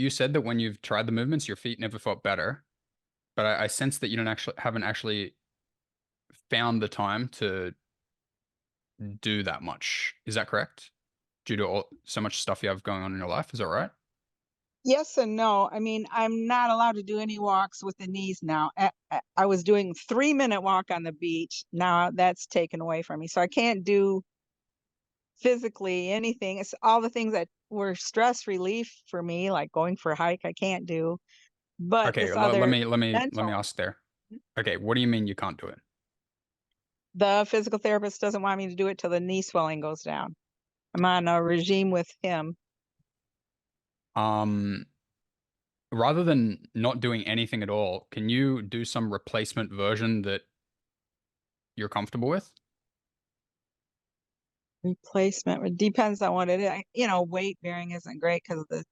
you said that when you've tried the movements, your feet never felt better, but I sense that you don't actually haven't actually found the time to do that much. Is that correct? Due to so much stuff you have going on in your life, is that right? Yes and no. I mean, I'm not allowed to do any walks with the knees now. I was doing 3-minute walk on the beach. Now that's taken away from me. So I can't do physically anything. It's all the things that were stress relief for me, like going for a hike, I can't do. But Okay, this other let me mental, ask there. Okay, what do you mean you can't do it? the physical therapist doesn't want me to do it till the knee swelling goes down. I'm on a regime with him. Um, Rather than not doing anything at all, can you do some replacement version that you're comfortable with? Replacement, it depends on what it is. Weight bearing isn't great because of the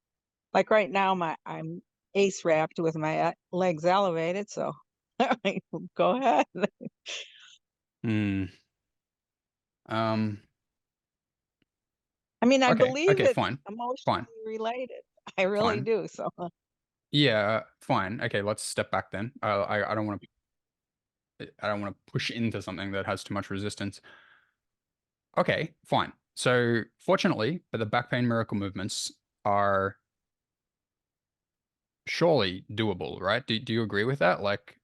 like right now I'm ace wrapped with my legs elevated, so go ahead. Hmm. Um, I mean, I okay, believe okay, it's fine. Fine. emotionally related. I really Fine. do. So Yeah, fine. Okay, let's step back then. I don't want to push into something that has too much resistance. Okay, fine. So fortunately, but the back pain miracle movements are surely doable, right? Do you agree with that? Like,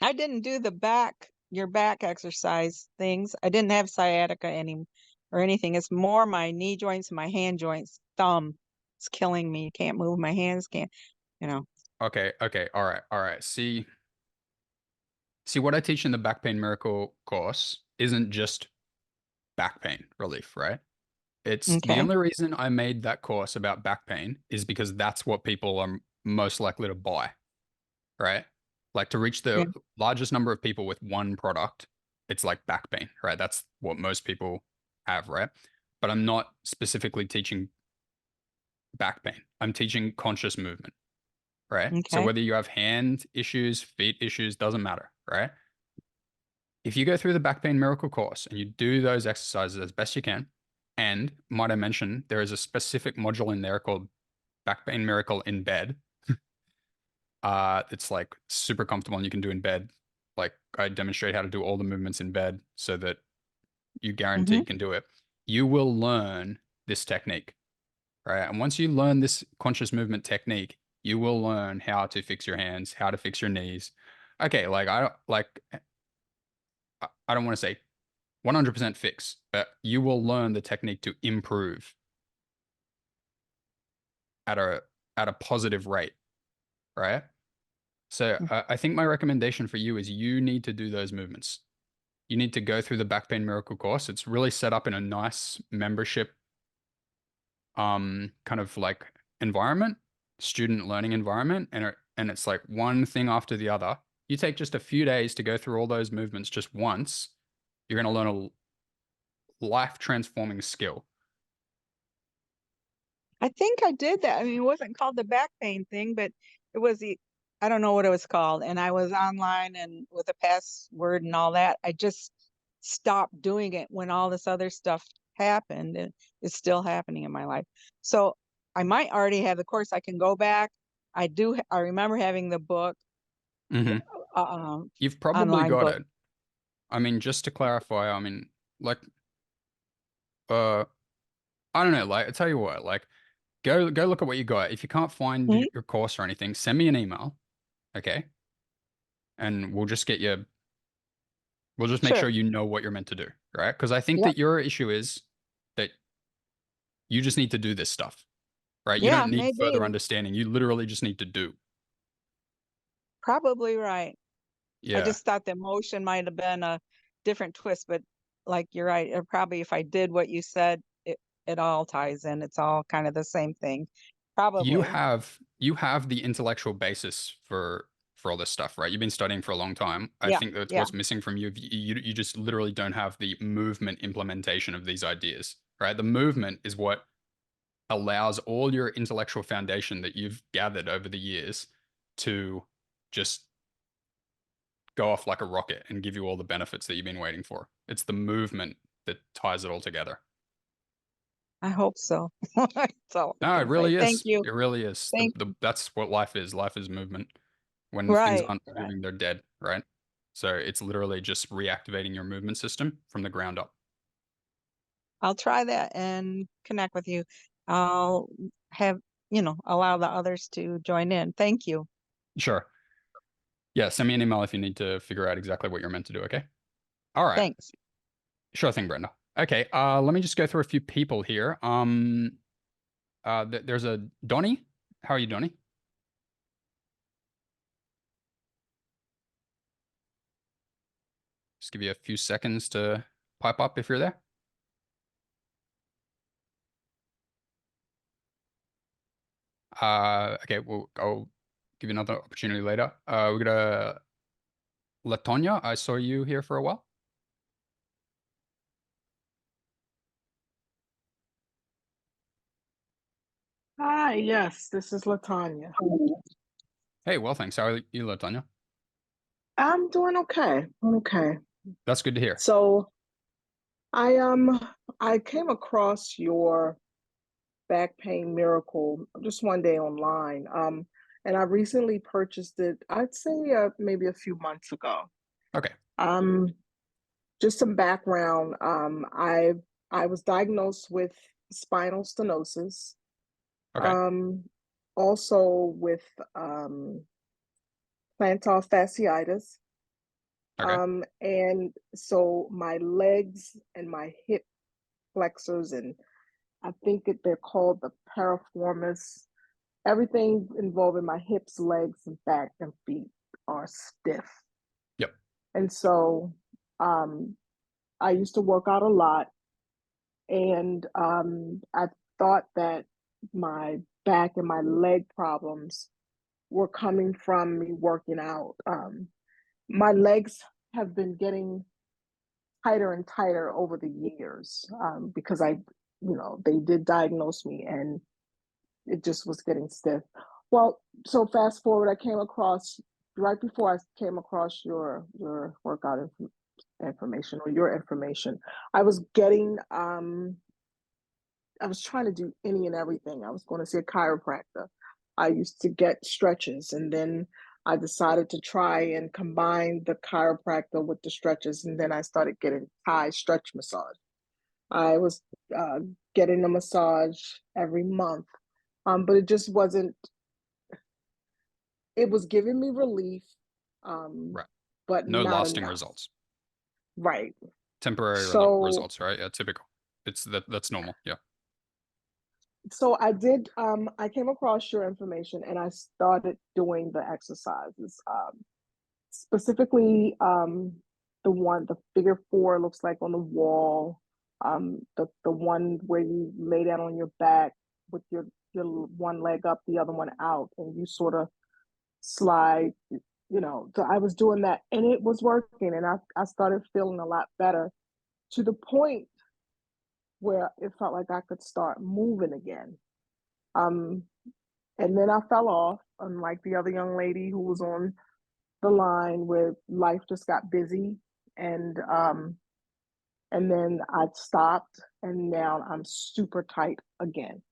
I didn't do your back exercise things. I didn't have sciatica or anything. It's more my knee joints, my hand joints, thumb. It's killing me. Can't move my hands. Can't. You know. okay, okay, all right, all right. See what I teach in the back pain miracle course isn't just back pain relief, right? It's the Okay. only reason I made that course about back pain is because that's what people are most likely to buy, right? Like to reach Yeah. the largest number of people with one product, it's like back pain, right? That's what most people have, right? But I'm not specifically teaching back pain. I'm teaching conscious movement, right? So Okay. whether you have hand issues, feet issues, doesn't matter, right? If you go through the back pain miracle course and you do those exercises as best you can, and might I mention, there is a specific module in there called Back Pain Miracle in Bed. It's like super comfortable and you can do in bed. Like I demonstrate how to do all the movements in bed so that you Hmm. guaranteed can do it. You will learn this technique, right? And once you learn this conscious movement technique, you will learn how to fix your hands, how to fix your knees. Okay, I don't want to say 100% fix, but you will learn the technique to improve at a positive rate, right? So I think my recommendation for you is you need to do those movements. You need to go through the back pain miracle course. It's really set up in a nice membership kind of like environment, student learning environment, and it's like one thing after the other. You take just a few days to go through all those movements just once, you're going to learn a life transforming skill. I think I did that. I mean, it wasn't called the back pain thing, but it was I don't know what it was called. And I was online and with a password and all that. I just stopped doing it when all this other stuff happened and it's still happening in my life. So I might already have the course. I can go back. I remember having the book, the Hmm. You've probably online got book. it. I mean, just to clarify, I mean, like, uh, I don't know, like, I tell you what, like, go look at what you got. If you can't find Mhm. your course or anything, send me an email, okay? And we'll just make Sure. sure you know what you're meant to do, right? Because I think Yep. that your issue is that you just need to do this stuff, right? You Yeah, don't need further maybe. understanding. You literally just need to do. Probably right. I Yeah. just thought the emotion might have been a different twist, but like you're right, probably if I did what you said, it all ties in. It's all kind of the same thing. Probably. You have the intellectual basis for all this stuff, right? You've been studying for a long time. I Yeah. think that's Yeah. what's missing from you. You just literally don't have the movement implementation of these ideas, right? The movement is what allows all your intellectual foundation that you've gathered over the years to just go off like a rocket and give you all the benefits that you've been waiting for. It's the movement that ties it all together. I hope so. That's all I No, it can say. really Thank is. you. It really is. Thank The That's what life is. Life is movement. When things Right, aren't right. moving, they're dead, right? So it's literally just reactivating your movement system from the ground up. I'll try that and connect with you. I'll have, allow the others to join in. Thank you. Sure. Yeah, send me an email if you need to figure out exactly what you're meant to do, okay? All right. Thanks. Sure thing, Brenda. Okay, let me just go through a few people here. There's a Donnie. How are you, Donnie? Just give you a few seconds to pipe up if you're there. Okay, I'll give you another opportunity later. We got Latonya. I saw you here for a while. Hi, yes, this is Latanya. Hey, well, thanks. How are you, Latonya? I'm doing okay. I'm okay. That's good to hear. So I came across your back pain miracle just one day online. And I recently purchased it, I'd say maybe a few months ago. Okay. Um, just some background. I was diagnosed with spinal stenosis, Okay. um, also with plantar fasciitis. Okay. And so my legs and my hip flexors, and I think they're called the piriformis, everything involving my hips, legs, and back and feet are stiff. Yep. And so um, I used to work out a lot, and I thought that my back and my leg problems were coming from me working out. My legs have been getting tighter and tighter over the years because they did diagnose me and it just was getting stiff. Well, so fast forward, I came across right before I came across your workout information or your information. I was getting I was trying to do any and everything. I was going to see a chiropractor. I used to get stretches, and then I decided to try and combine the chiropractor with the stretches, and then I started getting Thai stretch massage. I was uh, getting a massage every month, but it just wasn't. It was giving me relief, um, Right. but No not lasting enough. results. Right. Temporary So results, right? Yeah, typical. That's normal. Yeah. so I did I came across your information and I started doing the exercises. Specifically the figure four looks like on the wall. The one where you lay down on your back with your one leg up, the other one out, and you sort of slide, So I was doing that and it was working, and I started feeling a lot better to the point where it felt like I could start moving again. Um, and then I fell off, unlike the other young lady who was on the line where life just got busy, and then I stopped, and now I'm super tight again.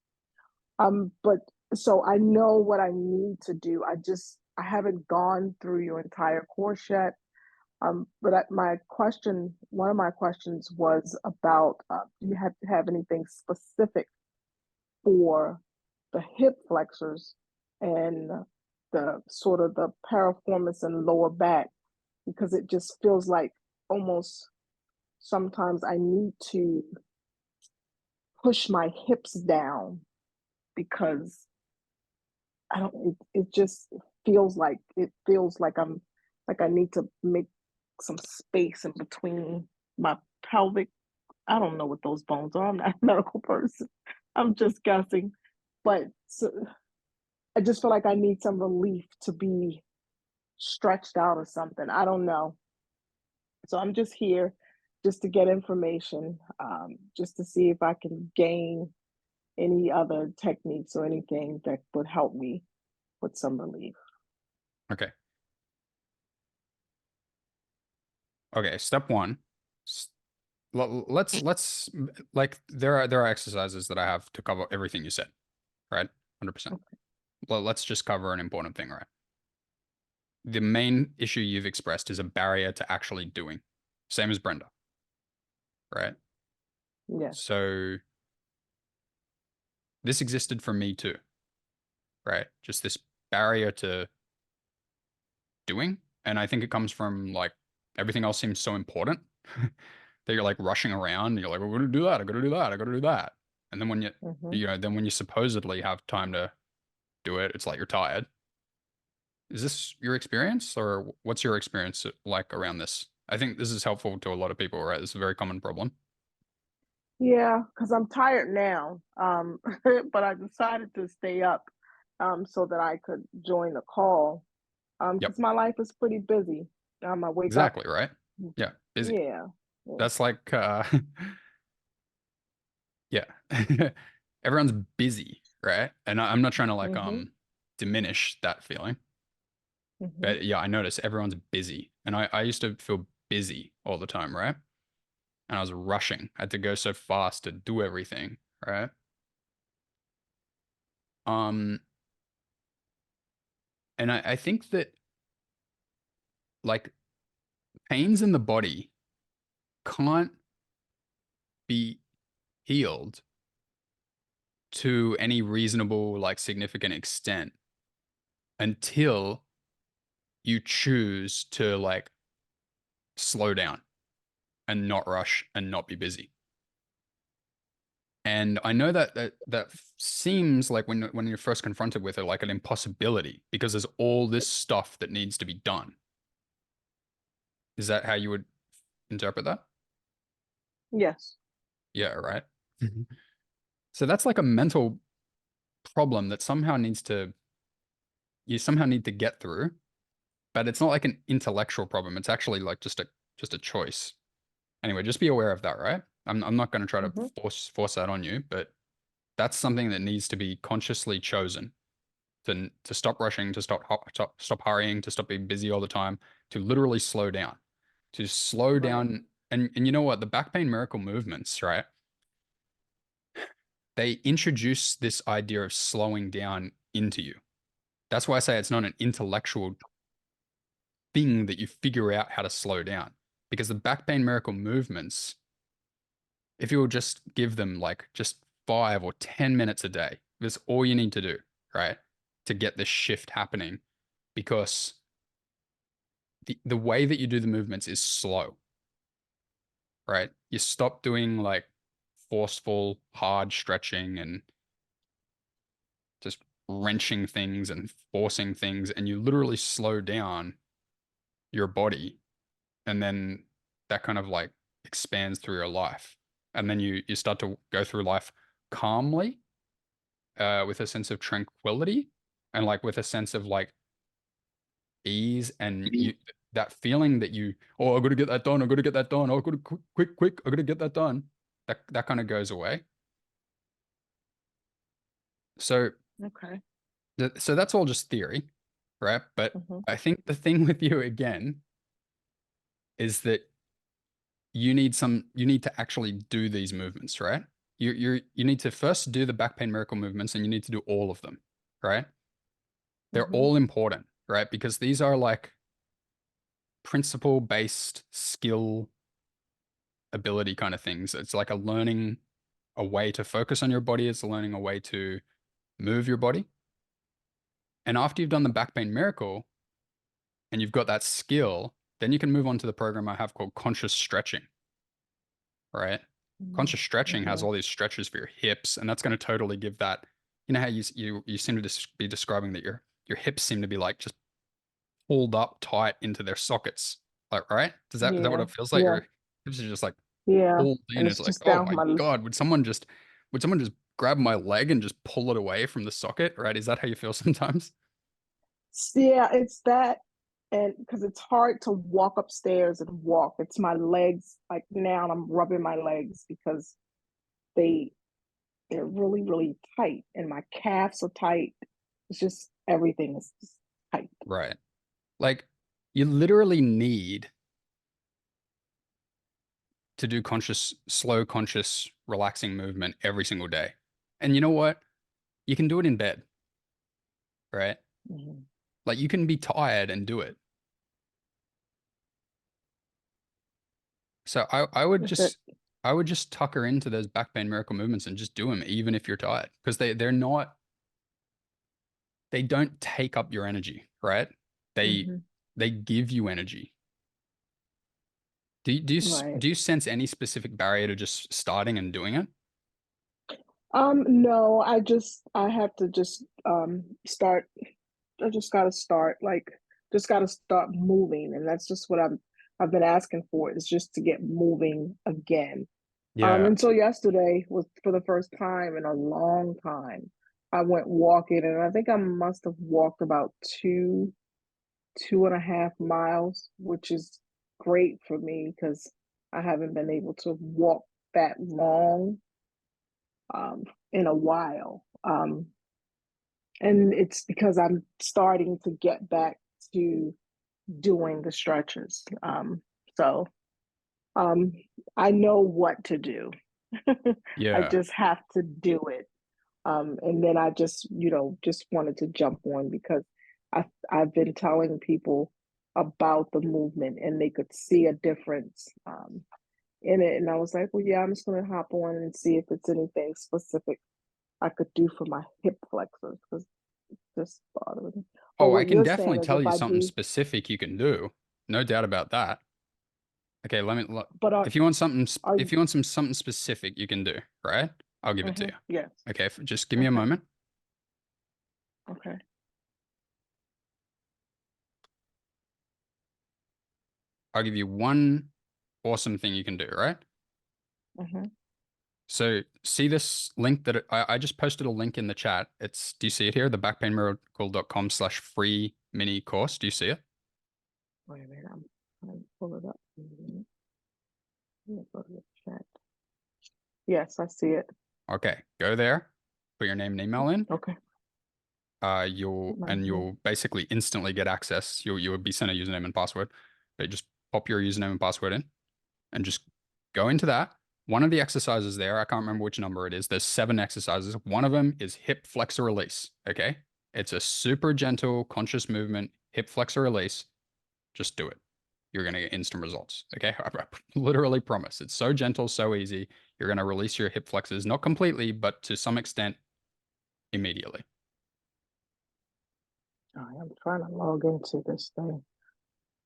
But so I know what I need to do. I haven't gone through your entire course yet. But one of my questions was about, do you have anything specific for the hip flexors and the sort of the piriformis and lower back, because it just feels like almost sometimes I need to push my hips down because I don't it just feels like I'm like I need to make some space in between my pelvic. I don't know what those bones are. I'm not a medical person. I'm just guessing. But so, I just feel like I need some relief to be stretched out or something. I don't know. So I'm just here just to get information, just to see if I can gain any other techniques or anything that would help me with some relief. Okay. Okay. Step one, let's like there are exercises that I have to cover everything you said, right? 100%. Okay. Well, let's just cover an important thing, right? The main issue you've expressed is a barrier to actually doing. Same as Brenda, right? Yes. So this existed for me too, right? Just this barrier to doing. And I think it comes from like everything else seems so important that you're like rushing around and you're like, I'm gonna do that, I gotta do that, I gotta do that. And then when Mm-hmm. then when you supposedly have time to do it, it's like you're tired. Is this your experience or what's your experience like around this? I think this is helpful to a lot of people, right? This is a very common problem. Yeah, because I'm tired now. But I decided to stay up so that I could join the call. Yep, Because my life is pretty busy. I wake up. exactly, right? Yeah, busy. Yeah. Yeah. That's like yeah. Everyone's busy, right? And I'm not trying to like Mm-hmm. diminish that feeling. Mm-hmm. But yeah, I notice everyone's busy. And I used to feel busy all the time, right? And I was rushing. I had to go so fast to do everything, right? Um, and I think that like pains in the body can't be healed to any reasonable, like significant extent until you choose to like slow down and not rush and not be busy. And I know that seems like when you're first confronted with it, like an impossibility because there's all this stuff that needs to be done. Is that how you would interpret that? Yes. Yeah, right. Mhm. So that's like a mental problem that somehow needs to you somehow need to get through, but it's not like an intellectual problem. It's actually like just a choice. Anyway, just be aware of that, right? I'm not going to try to Mm-hmm. force that on you, but that's something that needs to be consciously chosen to stop rushing, to stop hurrying, to stop being busy all the time, to literally slow down, to slow Right. down. And you know what? The back pain miracle movements, right? They introduce this idea of slowing down into you. That's why I say it's not an intellectual thing that you figure out how to slow down. Because the back pain miracle movements, if you'll just give them like just 5 or 10 minutes a day, that's all you need to do, right? To get this shift happening. Because the way that you do the movements is slow, right? You stop doing like forceful, hard stretching and just wrenching things and forcing things, and you literally slow down your body, and then that kind of like expands through your life. And then you start to go through life calmly, with a sense of tranquility and like with a sense of like ease and you that feeling that you oh I gotta get that done, I gotta get that done, oh I gotta quick, I gotta get that done. That kind of goes away. So Okay. so that's all just theory, right? But Mm-hmm. I think the thing with you again is that you need to actually do these movements, right? You need to first do the back pain miracle movements and you need to do all of them, right? They're Mm-hmm. all important, right? Because these are like principle based skill ability kind of things. It's like a learning a way to focus on your body, it's learning a way to move your body. And after you've done the back pain miracle and you've got that skill, then you can move on to the program I have called conscious stretching, right? Conscious stretching has Mm-hmm. all these stretches for your hips, and that's going to totally give that. You know how you seem to be describing that your hips seem to be like just pulled up tight into their sockets, like right? Is that what Yeah. it feels like? Yeah. Your hips are just like Yeah. pulled And in. it's It's like, just oh down my my God, would someone just grab my leg and just pull it away from the socket, right? Is that how you feel sometimes? Yeah, it's that, and because it's hard to walk upstairs and walk. It's my legs. Like now, I'm rubbing my legs because they they're really really tight, and my calves are tight. It's just everything is just tight. Right. Like you literally need to do slow, conscious, relaxing movement every single day. And you know what? You can do it in bed, right? Mhm. Like you can be tired and do it. So Is it? I would just tuck her into those back pain miracle movements and just do them even if you're tired because they don't take up your energy, right? They Mhm. they give you energy. Right. Do you sense any specific barrier to just starting and doing it? No, I have to just start. I just gotta start, like, just gotta start moving, and that's just what I've been asking for, is just to get moving again. Yeah. Until yesterday was for the first time in a long time. I went walking, and I think I must have walked about 2.5 miles, which is great for me because I haven't been able to walk that long um, in a while. And it's because I'm starting to get back to doing the stretches. So um, I know what to do. I Yeah. just have to do it. And then I just, just wanted to jump on because I've been telling people about the movement and they could see a difference in it. And I was like, well, yeah, I'm just going to hop on and see if it's anything specific I could do for my hip flexors because just bothering me. But Oh, I what can you're definitely saying is tell if you I something do, specific you can do. No doubt about that. Okay, but if you want are if you, you want something specific you can do, right? I'll give it to you. yes, Okay, just give me a okay, moment. okay, I'll give you one awesome thing you can do, right? hmm So see this link that I just posted a link in the chat. Do you see it here? The backpainmiracle.com/free mini course. Do you see it? wait a minute, I'm trying to pull it up. Let me go to the chat. Yes, I see it. Okay, go there, put your name and email in. Okay, put my name. You'll basically instantly get access. You will be sent a username and password. But just pop your username and password in and just go into that. One of the exercises there, I can't remember which number it is. There's 7 exercises. One of them is hip flexor release. Okay. It's a super gentle, conscious movement, hip flexor release. Just do it. You're going to get instant results. Okay. I literally promise. It's so gentle, so easy. You're going to release your hip flexors, not completely, but to some extent, immediately. All right, I'm trying to log into this thing.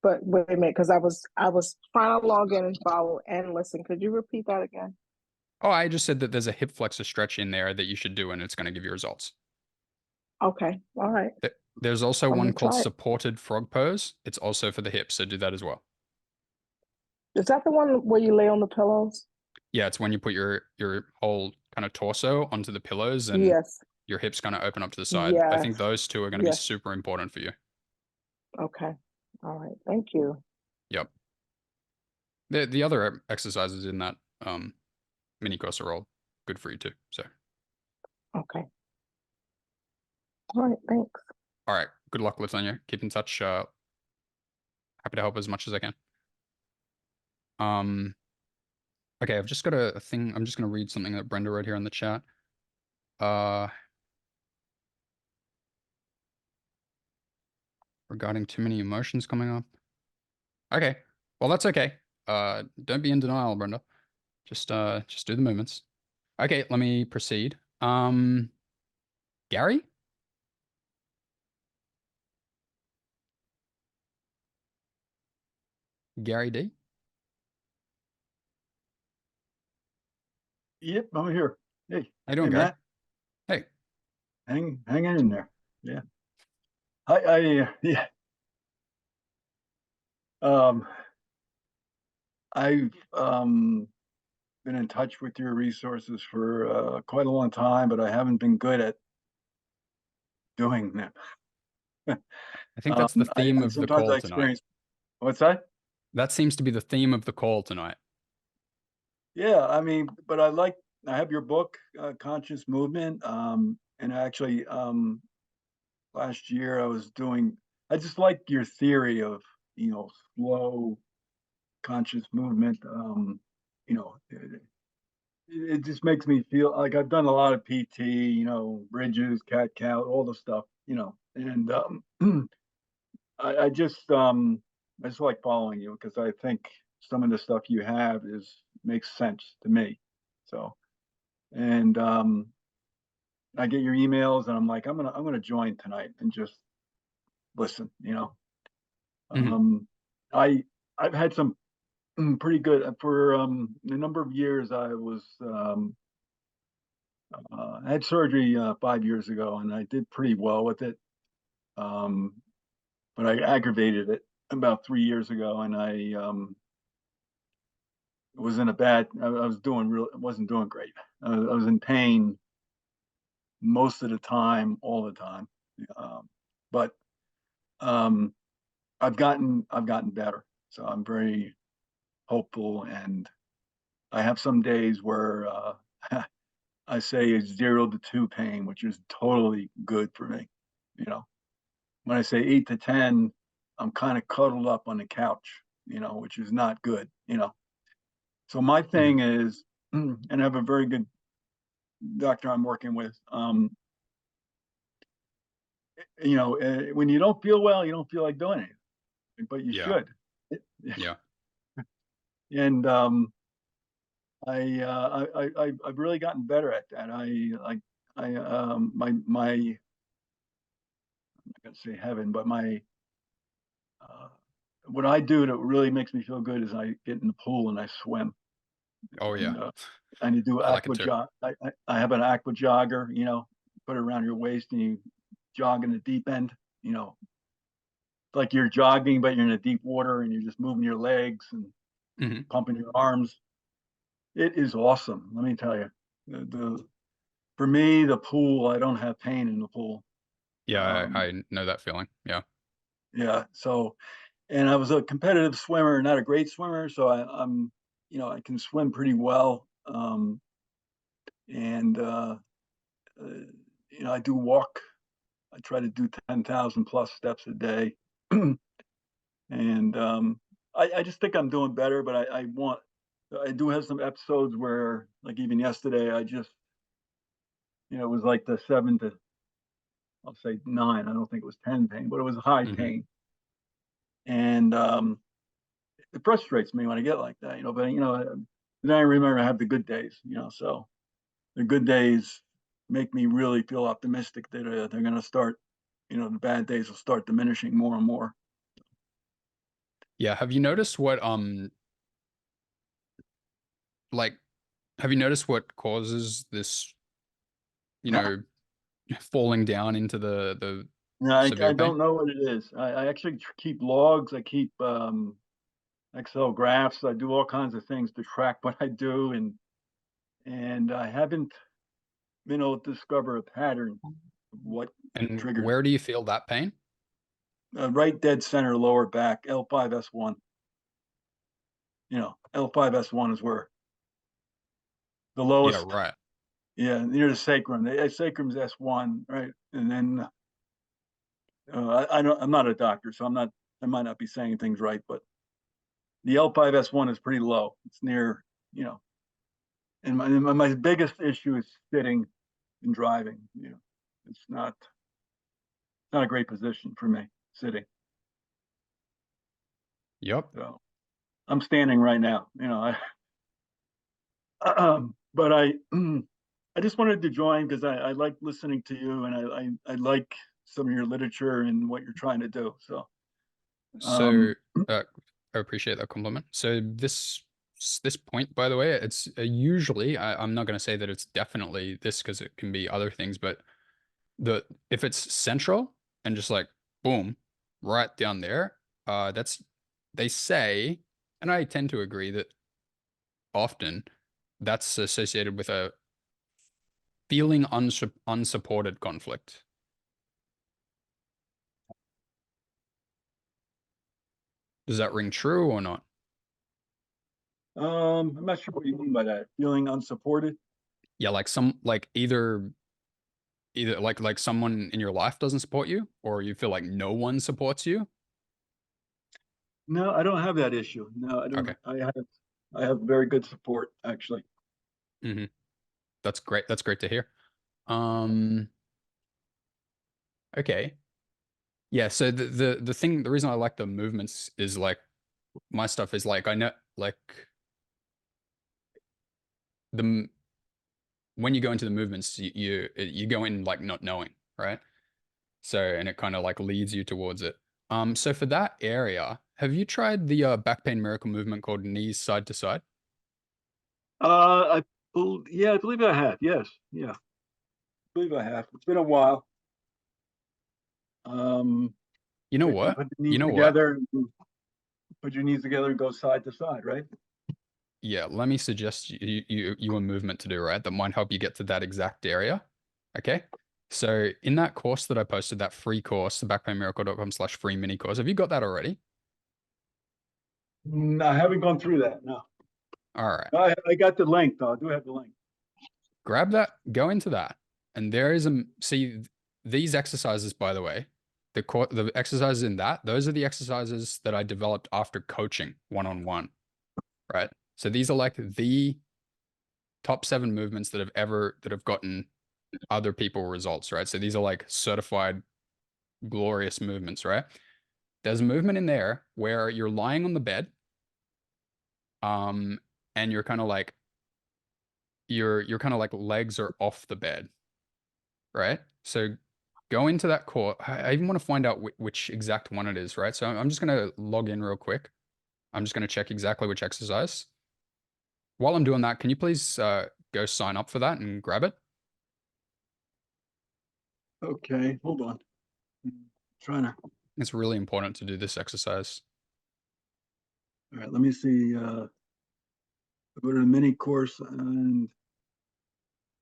But wait a minute, because I was trying to log in and follow and listen. Could you repeat that again? Oh, I just said that there's a hip flexor stretch in there that you should do and it's going to give you results. Okay, all right. There's also I'm one gonna called try it. supported frog pose. It's also for the hips, so do that as well. Is that the one where you lay on the pillows? Yeah, it's when you put your whole kind of torso onto the pillows and Yes, your hips kind of open up to the side. I yes, think those two are going to be yes. super important for you. Okay. All right. Thank you. Yep. The other exercises in that mini course are all good for you too. So, Okay. All right. Thanks. all right. Good luck, Latonia. Keep in touch. Happy to help as much as I can. Um, okay, I've just got a thing. I'm just going to read something that Brenda wrote here in the chat. Uh, regarding too many emotions coming up. Okay. Well, that's okay. Don't be in denial, Brenda. Just do the movements. Okay, let me proceed. Gary? Gary D? Yep, I'm here. Hey, How you hey, doing, Gary? Matt, Hey. hang in there. Yeah, yeah. Um, I've been in touch with your resources for quite a long time, but I haven't been good at doing them. I think that's the theme I of the sometimes call I tonight. experience. What's that? That seems to be the theme of the call tonight. Yeah, I mean, but I have your book, Conscious Movement, and actually, last year I just like your theory of, slow conscious movement. you know, it just makes me feel like I've done a lot of PT, bridges, cat cow, all the stuff, and I just like following you because I think some of the stuff you have makes sense to me. So, and I get your emails and I'm like, I'm gonna join tonight and just listen, Mhm. I I've had some pretty good for a number of years. I had surgery 5 years ago, and I did pretty well with it. Um, but I aggravated it about 3 years ago, and I was in a bad. I was doing real. Wasn't doing great. I was in pain most of the time, all the time. Um, but um, I've gotten better, so I'm very hopeful, and I have some days where I say it's 0 to 2 pain, which is totally good for me. You know, when I say 8 to 10, I'm kind of cuddled up on the couch, which. Is not good. So my Mhm. thing is, and I have a very good doctor I'm working with. When you don't feel well, you don't feel like doing anything, but you Yeah. should. Yeah. And I've really gotten better at that. I'm not gonna say heaven, but uh, what I do that really makes me feel good is I get in the pool and I swim. Oh, yeah. And and you do I like it aqua too. jog. I have an aqua jogger, put it around your waist and you jog in the deep end, you know, like you're jogging, but you're in the deep water and you're just moving your legs and Mhm. pumping your arms. It is awesome. Let me tell you, for me, the pool, I don't have pain in the pool. Yeah, Um, I know that feeling. Yeah. yeah. So, and I was a competitive swimmer, not a great swimmer. So I can swim pretty well. And, uh, I do walk. I try to do 10,000 plus steps a day. And I just think I'm doing better, but I do have some episodes where, like even yesterday, it was like the 7 to, I'll say 9. I don't think it was 10 pain, but it was high Mhm. pain. And it frustrates me when I get like that, but, then I remember I have the good days, so the good days make me really feel optimistic that they're going to start, the bad days will start diminishing more and more. Yeah, have you noticed what, like have you noticed what causes this, you know, falling down into the No, severe I pain? don't know what it is. I actually keep logs. I keep Excel graphs. I do all kinds of things to track what I do, and I haven't been able to discover a pattern of what And triggers where do you feel that pain? right dead center lower back L5S1. L5S1 is where the Yeah, lowest, right. yeah, near the sacrum. The sacrum's S1, right, and then I'm not a doctor, so I might not be saying things right, but the L5S1 is pretty low. It's near, you know, and my biggest issue is sitting and driving. It's not a great position for me sitting. Yep. So I'm standing right now. But I just wanted to join because I like listening to you, and I like some of your literature and what you're trying to do. So So, um, I appreciate that compliment. So this point, by the way, it's usually I'm not going to say that it's definitely this because it can be other things, but the if it's central and just like boom, right down there, that's they say, and I tend to agree that often that's associated with a feeling unsupported conflict. Does that ring true or not? I'm not sure what you mean by that. Feeling unsupported? Yeah, like either like someone in your life doesn't support you or you feel like no one supports you. No, I don't have that issue. No, I don't. Okay. I have very good support, actually. Mm-hmm. That's great. That's great to hear. Okay. Yeah, so the reason I like the movements is like my stuff is like I know like the when you go into the movements you go in like not knowing, right? So and it kind of like leads you towards it. So for that area, have you tried the back pain miracle movement called knees side to side? Yeah, I believe I have. Yes, yeah, I believe I have. It's been a while. You know You what? put the You knees know what? together, put your knees together and go side to side, right? Yeah, let me suggest you a movement to do, right? That might help you get to that exact area. Okay. So in that course that I posted, that free course, the backpainmiracle.com/free mini course, have you got that already? I haven't gone through that. No, All right. I got the link though. I do have the link. Grab that, go into that. And there is see these exercises, by the way, the exercises in that, those are the exercises that I developed after coaching one-on-one, right? So these are like the top 7 movements that have gotten other people results, right? So these are like certified glorious movements, right? There's a movement in there where you're lying on the bed, and you're kind of like you're kind of like legs are off the bed, right? So go into that core. I even want to find out which exact one it is, right? So I'm just gonna log in real quick. I'm just gonna check exactly which exercise. While I'm doing that, can you please go sign up for that and grab it? Okay, hold on. Trying to. It's really important to do this exercise. All right, let me see. Go to the mini course and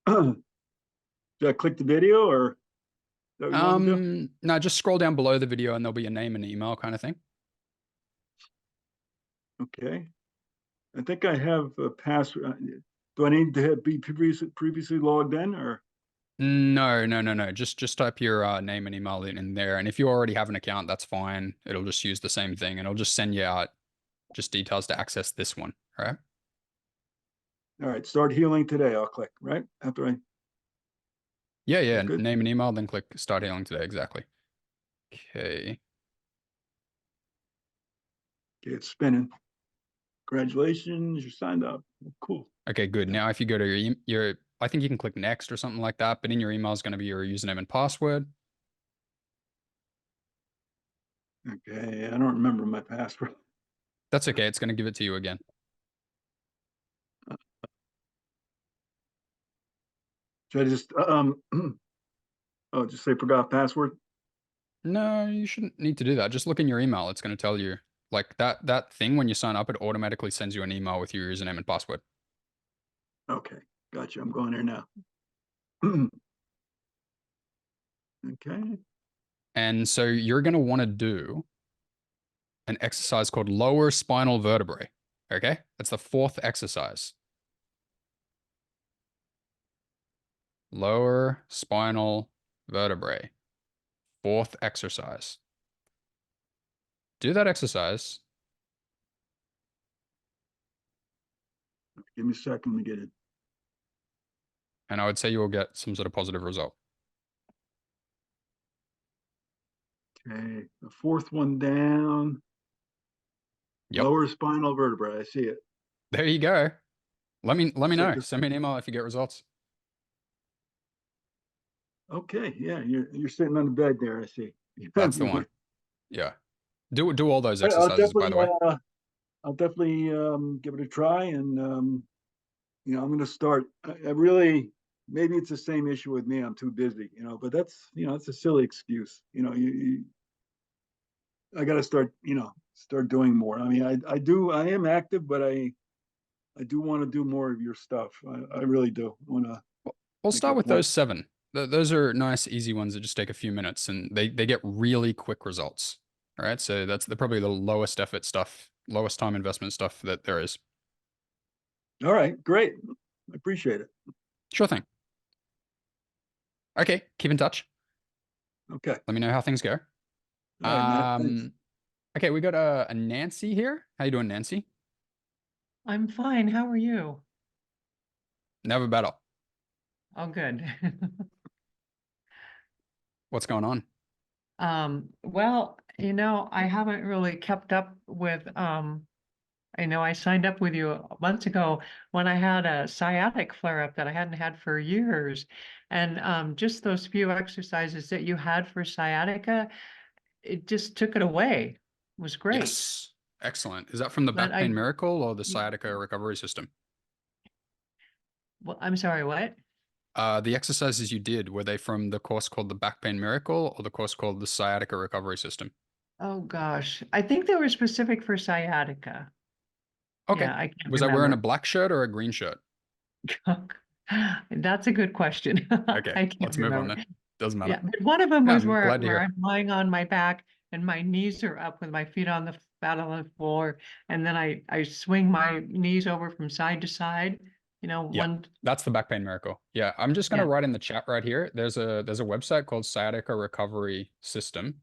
should I click the video or is that what you want me to do? No, just scroll down below the video and there'll be a name and email kind of thing. Okay. I think I have a password. Do I need to be previously logged in or? No. Just type your name and email in there. And if you already have an account, that's fine. It'll just use the same thing and it'll just send you out just details to access this one. All right. All right, start healing today. I'll click, right? After I, Yeah. good. Name and email, then click start healing today. Exactly. Okay. Okay, it's spinning. Congratulations, you're signed up. Cool. Okay, good. Yeah. Now, if you go to your, I think you can click next or something like that, but in your email is going to be your username and password. Okay, I don't remember my password. That's okay. It's going to give it to you again. Should I just oh, just say forgot password? No, you shouldn't need to do that. Just look in your email. It's going to tell you like that thing when you sign up, it automatically sends you an email with your username and password. Okay, gotcha. I'm going there now. Okay. And so you're going to want to do an exercise called lower spinal vertebrae. Okay? That's the 4th exercise. Lower spinal vertebrae. 4th exercise. Do that exercise. Give me a second to get it. And I would say you will get some sort of positive result. Okay, the 4th one down. Yep. Lower spinal vertebrae. I see it. There you go. Let me know. Just, Send me an email if you get results. okay, yeah, you're sitting on the bed there. I see. That's the one. Yeah. Do all those I'll exercises, by definitely, the way. I'll definitely give it a try, and I'm going to start. I really, maybe it's the same issue with me. I'm too busy, but that's, it's a silly excuse. I got to start doing more. I mean, I am active, but I do want to do more of your stuff. I really do want to We'll make it start a with point. those 7. Those are nice, easy ones that just take a few minutes and they get really quick results. All right. So that's probably the lowest effort stuff, lowest time investment stuff that there is. All right, great. I appreciate it. Sure thing. Okay. Keep in touch. Okay. Let me know how things go. All right, Matt. Thanks. Okay. We got a Nancy here. How you doing, Nancy? I'm fine. How are you? Never better. Oh, good. What's going on? Well, I haven't really kept up with, I know I signed up with you months ago when I had a sciatic flare-up that I hadn't had for years. And just those few exercises that you had for sciatica, it just took it away. It was great. Yes. Excellent. Is that from the But Back Pain Miracle or the Sciatica Recovery System? well, I'm sorry, what? The exercises you did, were they from the course called the Back Pain Miracle or the course called the Sciatica Recovery System? Oh gosh, I think they were specific for sciatica. Okay. Yeah, I can't Was I wearing a remember. black shirt or a green shirt? That's a good question. Okay, I can't let's move on remember. then. Doesn't matter. Yeah, but one of them Yeah, was I'm where glad to hear. I'm lying on my back and my knees are up with my feet on the flat on the floor, and then I swing my knees over from side to side. Yeah, One. that's the Back Pain Miracle. Yeah, I'm just gonna Yeah. write in the chat right here. There's a website called Sciatica Recovery System.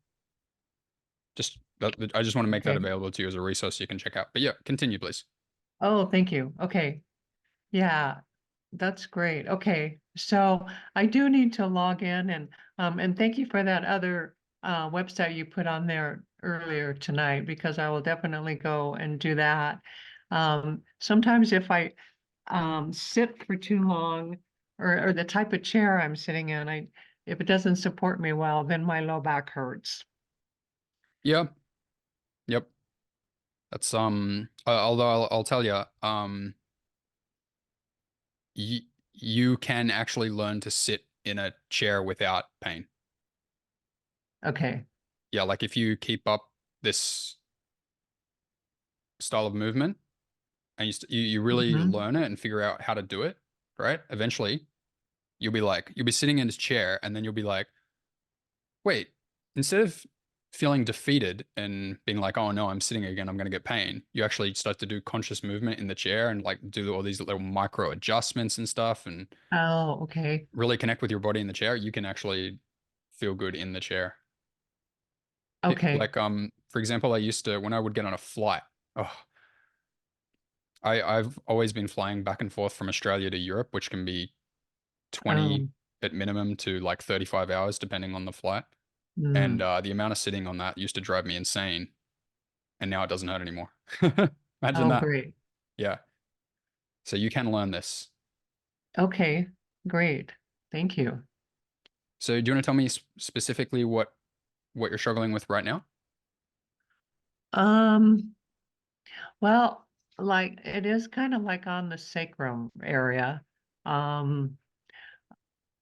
I just want to make that Okay. available to you as a resource you can check out. But yeah, continue, please. Oh, thank you. Okay. Yeah, that's great. Okay, so I do need to log in and thank you for that other website you put on there earlier tonight because I will definitely go and do that. Sometimes if I sit for too long or the type of chair I'm sitting in, if it doesn't support me well, then my low back hurts. Yeah, yep. That's although I'll tell you, you can actually learn to sit in a chair without pain. Okay. Yeah, like if you keep up this style of movement and you really Mhm. learn it and figure out how to do it, right? Eventually, you'll be sitting in this chair and then you'll be like, wait, instead of feeling defeated and being like, oh no, I'm sitting again, I'm going to get pain, you actually start to do conscious movement in the chair and like do all these little micro adjustments and stuff and Oh, okay. really connect with your body in the chair. You can actually feel good in the chair. Okay. Like, for example, I used to, when I would get on a flight, oh, I've always been flying back and forth from Australia to Europe, which can be 20 Um, at minimum to like 35 hours, depending on the flight. And mm, the amount of sitting on that used to drive me insane. And now it doesn't hurt anymore. Imagine oh, that. great. Yeah. So you can learn this. Okay, great. Thank you. So do you want to tell me specifically what you're struggling with right now? Um, well, like it is kind of like on the sacrum area. Um,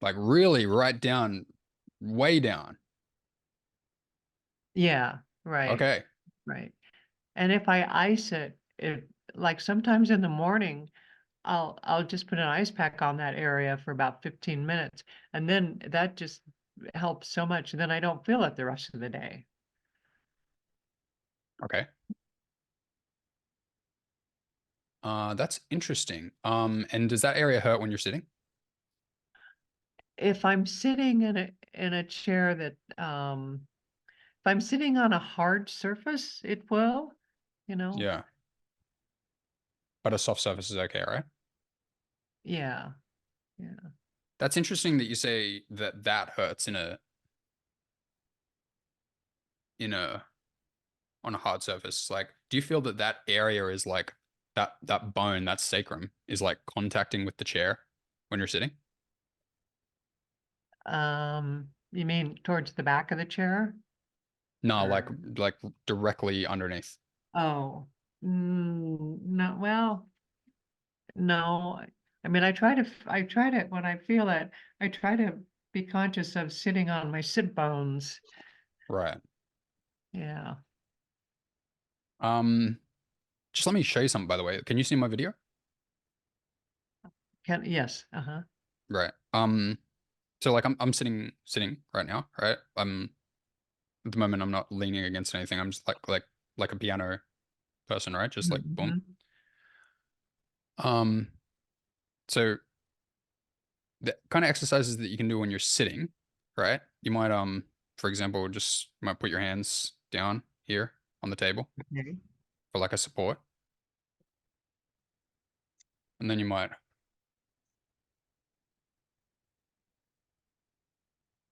Like really right down, way down. yeah, right, Okay. right. And if I ice it, like sometimes in the morning, I'll just put an ice pack on that area for about 15 minutes, and then that just helps so much. Then I don't feel it the rest of the day. Okay. That's interesting. And does that area hurt when you're sitting? If I'm sitting in a chair that if I'm sitting on a hard surface, it will, you know. Yeah. But a soft surface is okay, right? Yeah, yeah. That's interesting that you say that that hurts in a on a hard surface. Like, do you feel that that area is like that bone, that sacrum, is like contacting with the chair when you're sitting? You mean towards the back of the chair? No, Or like directly underneath. oh, no, well, no. I mean, I try to, when I feel it, I try to be conscious of sitting on my sit bones. Right. Yeah. Um, just let me show you something, by the way. Can you see my video? Yes. Uh-huh. Right. So like I'm sitting right now, right? At the moment I'm not leaning against anything. I'm just like a piano person, right? Just like boom. Mhm. Um, so the kind of exercises that you can do when you're sitting, right? You might for example, just might put your hands down here on the table Okay. for like a support. And then you might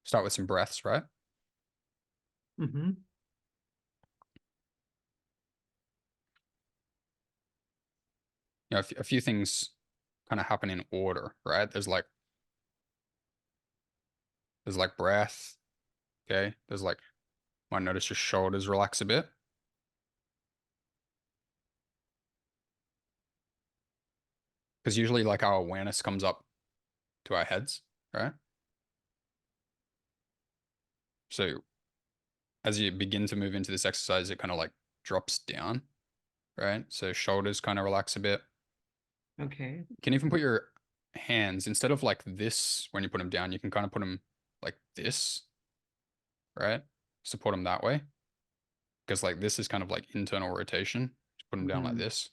start with some breaths, right? Mm-hmm. You know, a few things kind of happen in order, right? There's like breath, okay? There's like, might notice your shoulders relax a bit. Because usually like our awareness comes up to our heads, right? So as you begin to move into this exercise, it kind of like drops down, right? So shoulders kind of relax a bit. Okay. You can even put your hands, instead of like this when you put them down, you can kind of put them like this, right? Support them that way. Because like this is kind of like internal rotation. Just put them down like Mhm. this,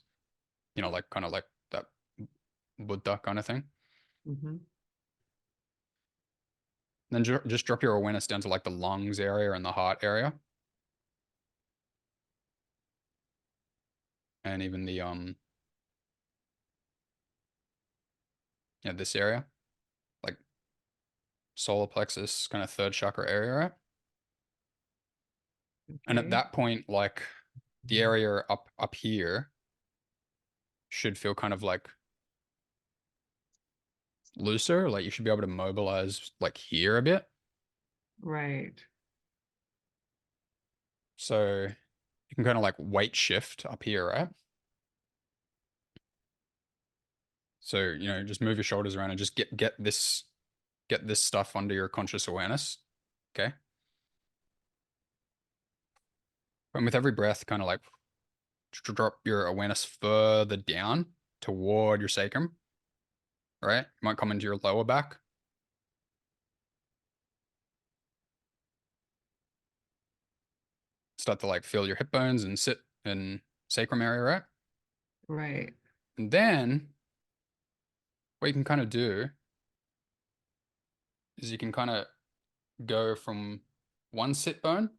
you know, like kind of like that Buddha kind of thing. Mm-hmm. Then just drop your awareness down to like the lungs area and the heart area. And even the yeah, this area, like solar plexus, kind of third chakra area, right? And at Okay. that point, like the area up here should feel kind of like looser. Like you should be able to mobilize like here a bit. Right. So you can kind of like weight shift up here, right? So, you know, just move your shoulders around and just get this stuff under your conscious awareness. Okay. And with every breath, kind of like drop your awareness further down toward your sacrum, right? You might come into your lower back. Start to like feel your hip bones and sit in sacrum area, right? Right. And then what you can kind of do is you can kind of go from one sit bone,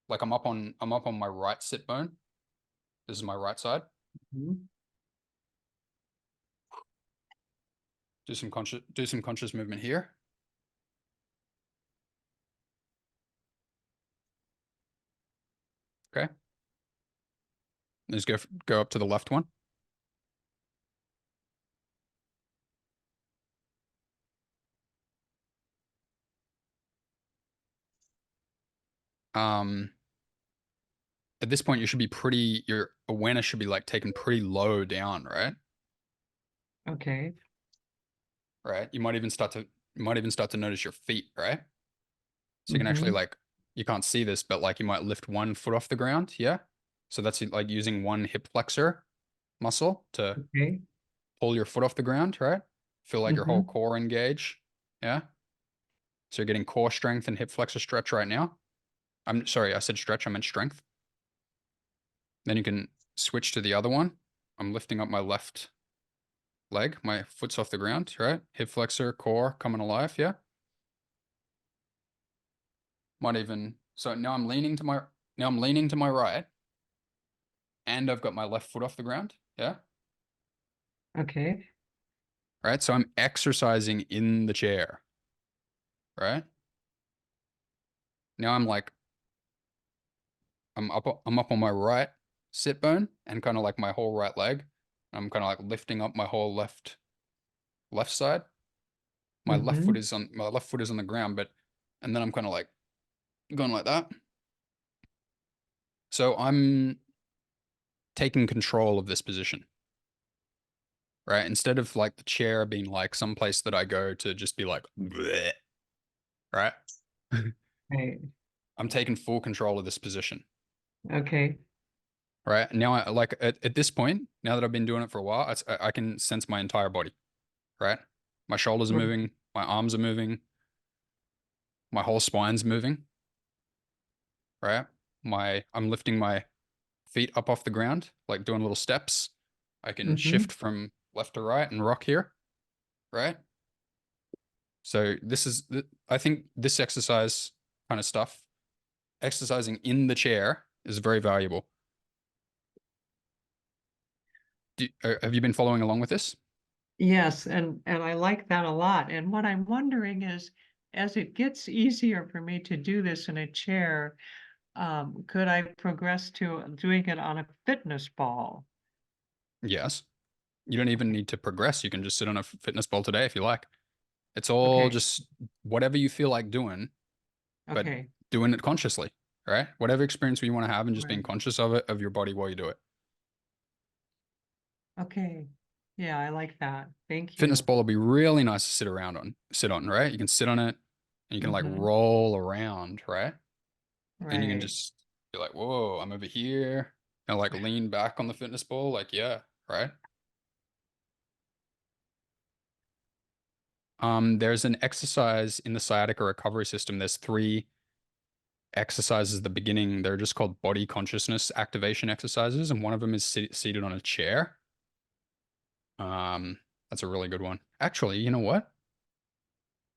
like I'm up on my right sit bone. This is my right side. Mhm. Do some conscious movement here. Okay. Let's go up to the left one. At this point, your awareness should be like taken pretty low down, right? Okay. Right. You might even start to notice your feet, right? So you can actually Mm-hmm. like, you can't see this, but like you might lift one foot off the ground. Yeah. So that's like using one hip flexor muscle to Okay. pull your foot off the ground, right? Feel like your Mm-hmm. whole core engage. Yeah. So you're getting core strength and hip flexor stretch right now. I'm sorry, I said stretch, I meant strength. Then you can switch to the other one. I'm lifting up my left leg, my foot's off the ground, right? Hip flexor, core coming alive, yeah. Might even, so now I'm leaning to my right and I've got my left foot off the ground, yeah. Okay. Right, so I'm exercising in the chair, right? Now I'm up on my right sit bone and kind of like my whole right leg. I'm kind of like lifting up my whole left side. Mm-hmm. My left foot is on the ground, but and then I'm kind of like going like that. So I'm taking control of this position, right? Instead of like the chair being like some place that I go to just be like, bleh, right? Right. I'm taking full control of this position, Okay. right? Now I like at this point, now that I've been doing it for a while, I can sense my entire body, right? My shoulders are Right. moving, my arms are moving, my whole spine's moving, right? I'm lifting my feet up off the ground, like doing little steps. I can Mm-hmm. shift from left to right and rock here, right? So I think this exercise kind of stuff, exercising in the chair is very valuable. Have you been following along with this? Yes, and I like that a lot. And what I'm wondering is, as it gets easier for me to do this in a chair, could I progress to doing it on a fitness ball? Yes. You don't even Okay. need to progress. You can just sit on a fitness ball today if you like. It's all Okay. just whatever you feel like doing, but Okay. doing it consciously, right? Whatever experience you want to have and just being Right. conscious of it, of your body while you do it. Okay. Yeah, I like that. Thank Fitness you. ball will be really nice to sit on, right? You can sit on it and you can like Mm-hmm. roll around, right? And you can Right. just be like, whoa, I'm over here. And like lean back on the fitness ball. Like, yeah, right? There's an exercise in the sciatica recovery system. There's 3 exercises at the beginning. They're just called body consciousness activation exercises. And one of them is seated on a chair. That's a really good one. Actually, you know what?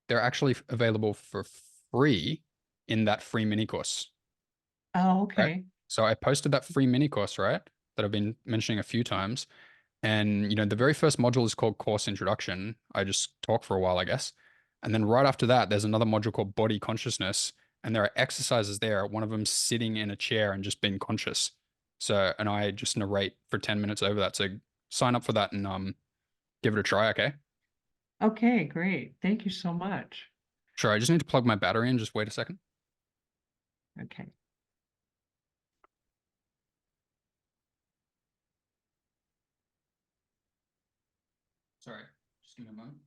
They're actually available for free in that free mini course, Oh, right? okay. So I posted that free mini course, right? That I've been mentioning a few times. And, the very first module is called Course Introduction. I just talk for a while, I guess. And then right after that, there's another module called Body Consciousness. And there are exercises there. One of them sitting in a chair and just being conscious. So, and I just narrate for 10 minutes over that. So sign up for that and give it a try, okay? Okay, great. Thank you so much. Sure, I just need to plug my battery in. Just wait a second. Okay. Sorry, just give me a moment.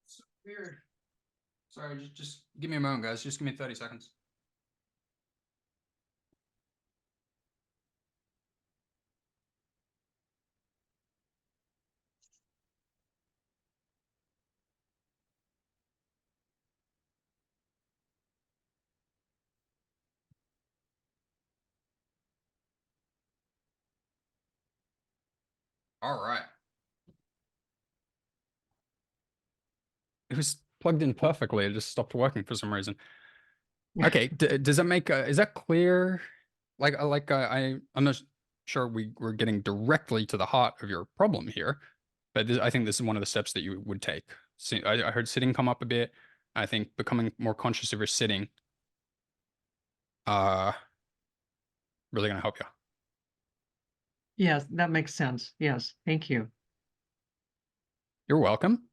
So weird. Sorry, just give me a moment, guys. Just give me 30 seconds. All right. It was plugged in perfectly. It just stopped working for some reason. Okay, does that make is that clear? I'm not sure we're getting directly to the heart of your problem here, but I think this is one of the steps that you would take. See, I heard sitting come up a bit. I think becoming more conscious of your sitting, uh, really gonna help you. Yes, that makes sense. Yes, thank you. You're welcome.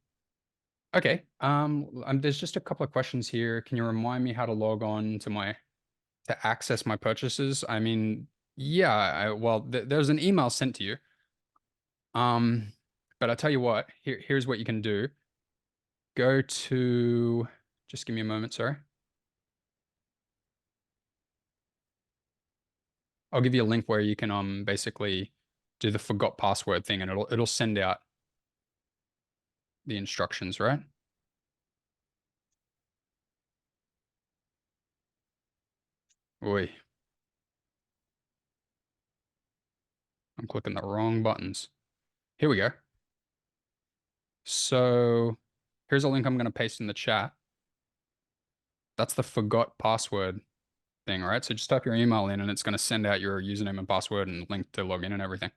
Okay. There's just a couple of questions here. Can you remind me how to log on to access my purchases? I mean, yeah, well, there's an email sent to you. But I'll tell you what, here's what you can do. Go to, just give me a moment, sorry. I'll give you a link where you can basically do the forgot password thing and it'll send out the instructions, right? Oi, I'm clicking the wrong buttons. Here we go. So here's a link I'm going to paste in the chat. That's the forgot password thing, right? So just type your email in and it's going to send out your username and password and link to log in and everything.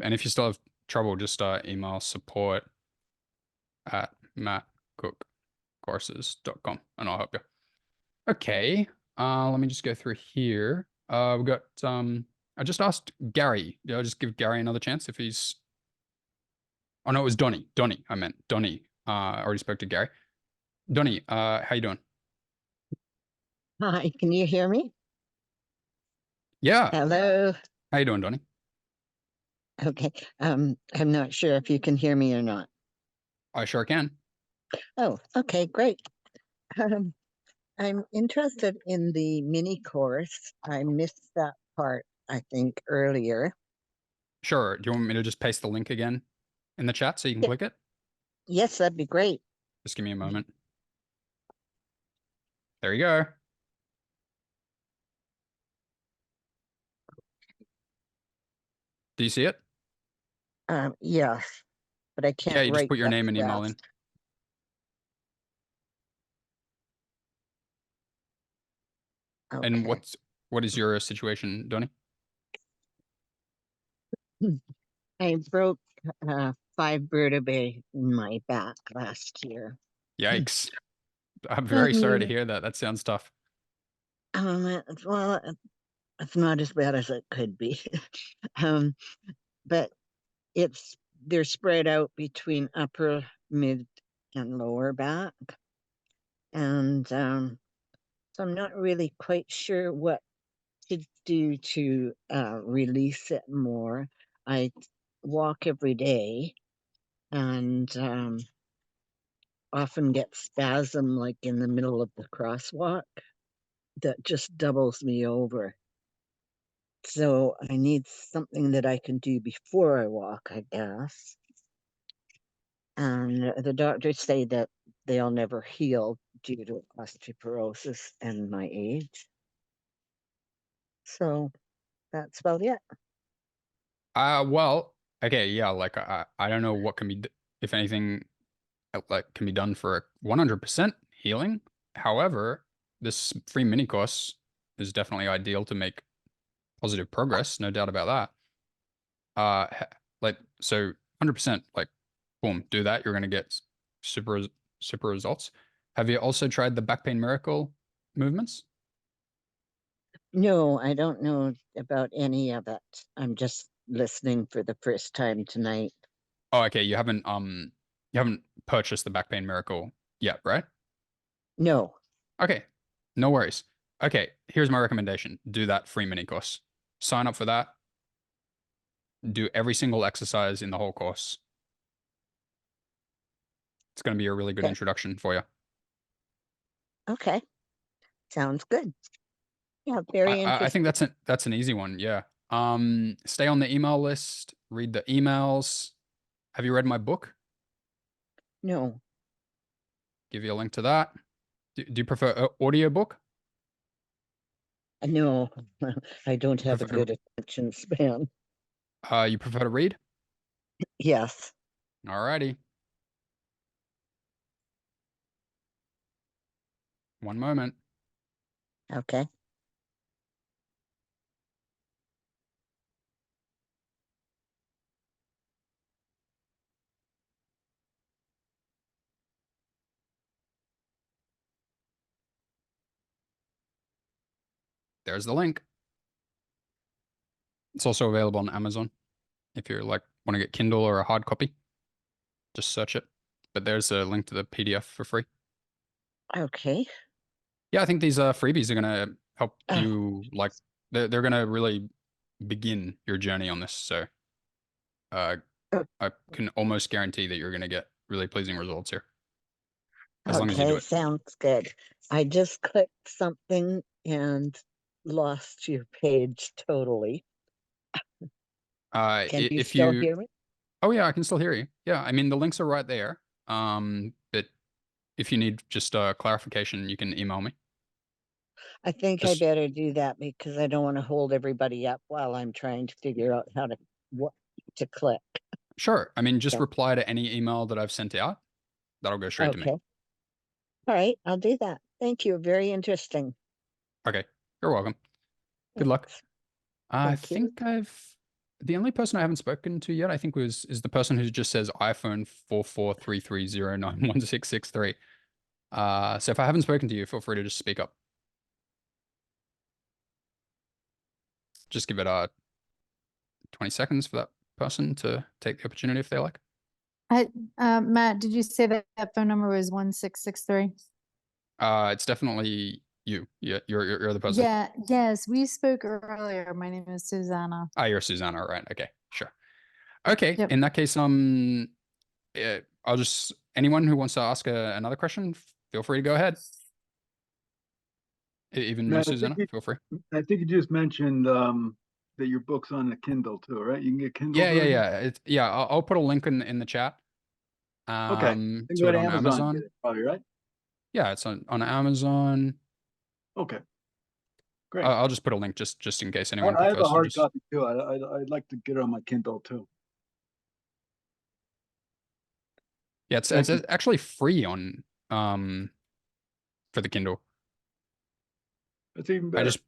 And if you still have trouble, just email support@mattcookcourses.com and I'll help you. Okay, let me just go through here. We've got, I just asked Gary. I'll just give Gary another chance if he's, oh no, it was Donnie. Donnie, I meant Donnie. I already spoke to Gary. Donnie, how you doing? Hi, can you hear me? Yeah. Hello. How you doing, Donnie? Okay. I'm not sure if you can hear me or not. I sure can. Oh, okay, great. Um, I'm interested in the mini course. I missed that part, I think, earlier. Sure. Do you want me to just paste the link again in the chat so you can Yeah, click it? yes, that'd be great. Just give me a moment. There you go. Do you see it? Yes. but I Yeah, can't you just write put your that name and email in. fast. And Okay. what is your situation, Donnie? I broke 5 vertebrae in my back last year. Yikes. I'm very sorry to hear that. That sounds tough. Well, it's not as bad as it could be. um, but they're spread out between upper, mid, and lower back. And so I'm not really quite sure what to do to release it more. I walk every day and often get spasm like in the middle of the crosswalk that just doubles me over. So I need something that I can do before I walk, I guess. And the doctors say that they'll never heal due to osteoporosis and my age. So that's about it. Well, okay, yeah, like I don't know what can be, if anything, like can be done for 100% healing. However, this free mini course is definitely ideal to make positive progress, no doubt about that. Like so, 100%, like, boom, do that. You're gonna get super super results. Have you also tried the back pain miracle movements? No, I don't know about any of it. I'm just listening for the first time tonight. Oh, okay. You haven't purchased the back pain miracle yet, right? No. Okay. No worries. Okay, here's my recommendation. Do that free mini course. Sign up for that. Do every single exercise in the whole course. It's going to be a really good Okay. introduction for you. Okay. Sounds good. Yeah, very I think interesting. that's an easy one. Yeah. Stay on the email list. Read the emails. Have you read my book? No. Give you a link to that. Do you prefer audiobook? No, I don't You have a prefer good attention span. you prefer to read? Yes. Alrighty. One moment. Okay. There's the link. It's also available on Amazon if you're like want to get Kindle or a hard copy. Just search it. But there's a link to the PDF for free. Okay. Yeah, I think these freebies are gonna help Oh, you like they're gonna really begin your journey on this. So uh I can almost guarantee that you're gonna get really pleasing results here. As long as you do okay. it. Sounds good. I just clicked something and lost your page totally. Can you If still you hear me? Oh yeah, I can still hear you. Yeah, I mean the links are right there. But if you need just clarification, you can email me. I think I Just better do that because I don't want to hold everybody up while I'm trying to figure out how to what to click. sure. I mean, just So, reply to any email that I've sent out. That'll go straight to me. okay. All right, I'll do that. Thank you. Very interesting. Okay. You're welcome. Good luck. Thanks. I Thank you. think the only person I haven't spoken to yet, I think is the person who just says iPhone 4433091663. So if I haven't spoken to you, feel free to just speak up. Just give it 20 seconds for that person to take the opportunity if they like. Matt, did you say that that phone number was 1663? It's definitely you. Yeah, you're the person. Yeah, yes, we spoke earlier. My name is Susanna. Ah, you're Susanna, right? Okay, sure. Okay, Yep. in that case, I'll just anyone who wants to ask another question, feel free to go ahead. Even you, Matt, Susanna, feel free. I think you just mentioned that your book's on the Kindle too, right? You can get Kindle Yeah, yeah, version? yeah. I'll put a link in the chat. Okay. And To go it to on Amazon and get Amazon. it, probably, right? Yeah, it's on Amazon. Okay. Great. I'll just put a link just in case anyone I have a prefers to hard just. copy too. I'd like to get it on my Kindle too. Yeah, it's Thank you. actually free on for the Kindle. It's even I better.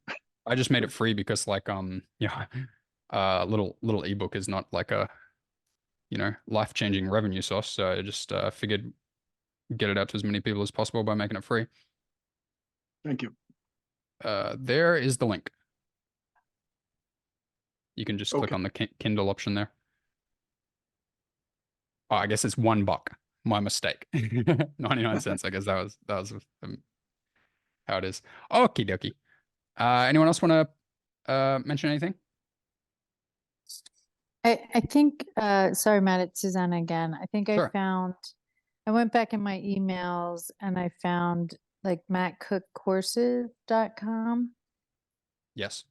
just made it free because like yeah, little ebook is not like a, you know, life-changing revenue source. So I just figured get it out to as many people as possible by making it free. Thank you. There is the link. You can just click Okay. on the Kindle option there. Oh, I guess it's $1. My mistake. 99 cents. I guess that was how it is. Okie dokie. Anyone else want to mention anything? I think, sorry, Matt, it's Susanna again. I think Sure. I went back in my emails and I found like mattcookcourses.com. Yes.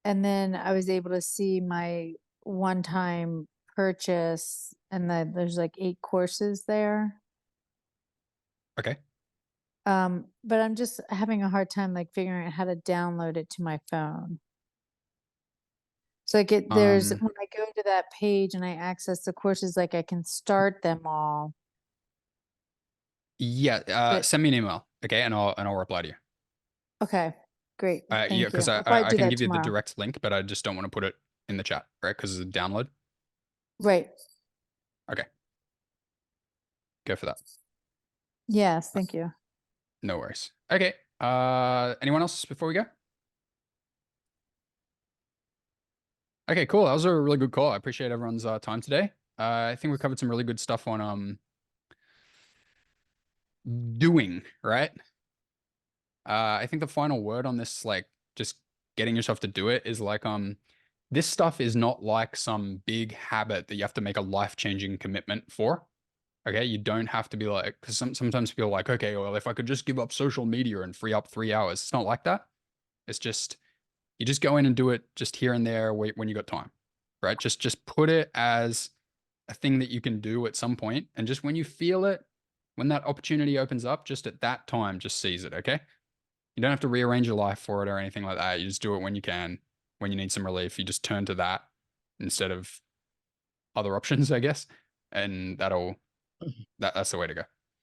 And then I was able to see my one-time purchase and then there's like 8 courses there. Okay. But I'm just having a hard time like figuring out how to download it to my phone. So like there's when I go to that page and I access the courses, like I can start them all. Yeah. But Send me an email. Okay, and I'll reply to you. okay, great. Yeah, Thank because you. I'll probably I do can that give you the tomorrow. direct link, but I just don't want to put it in the chat, right? Because it's a download. Right. Okay. Go for that. Yes, thank you. No worries. Okay. Anyone else before we go? Okay, cool. That was a really good call. I appreciate everyone's time today. I think we covered some really good stuff on doing, right? I think the final word on this, like just getting yourself to do it, is like this stuff is not like some big habit that you have to make a life-changing commitment for. Okay, you don't have to be like, because sometimes people are like, okay, well, if I could just give up social media and free up 3 hours, it's not like that. It's just you just go in and do it just here and there when you got time, right? Just put it as a thing that you can do at some point, and just when you feel it, when that opportunity opens up, just at that time, just seize it. Okay, you don't have to rearrange your life for it or anything like that. You just do it when you can, when you need some relief. You just turn to that instead of other options, I guess, and that's the way to go.